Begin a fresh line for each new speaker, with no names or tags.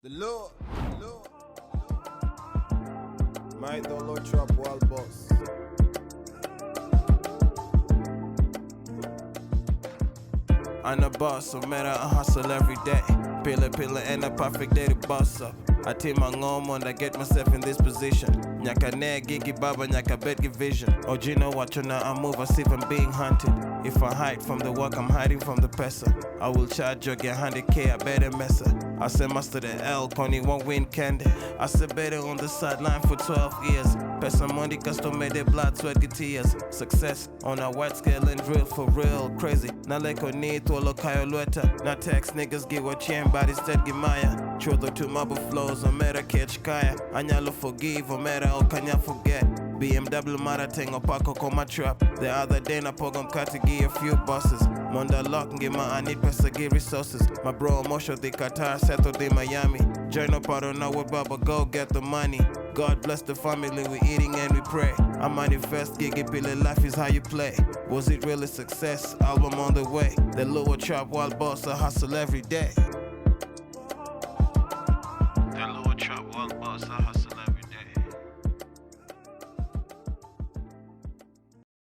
The LUO Made Vernacular Trap World Boss. I'm the boss, OMERA, I hustle every day. Pillar, and a perfect day to boss up. ATIMO MONDA, get myself in this position. NYAKA, GIGI, BABA, BEDO vision. WACHO, now I move as if I'm being hunted. If I hide from the work, I'm hiding from the PESA. I will charge JOGI 100K, ABADE MESA. I said master the KONI, won't win KENDE. I said BEDO on the sideline for 12 years. PESA, MONDI, KASTO, MEDE, blood, sweat, tears. Success on a wide scale and drill for real, crazy. Na KONI, THELUOTRAP. Na tax niggas give a chain body instead Maya. Chodo to marble flows, OMERA catch kaya. Anyalo forgive, OMERA o kanya forget. BMW mara tengo pako koma trap. The other day na pogom kati give a few bosses. MONDA lock give my I need PESA give resources. My bro Mosho the Qatar settled in Miami. Join up out on WORLDBO Baba, go get the money. God bless the family, we eating and we pray. I manifest, GIGI Pile, life is how you play. Was it really success? Album on the way. The LUO TRAP, wild boss, I hustle every day.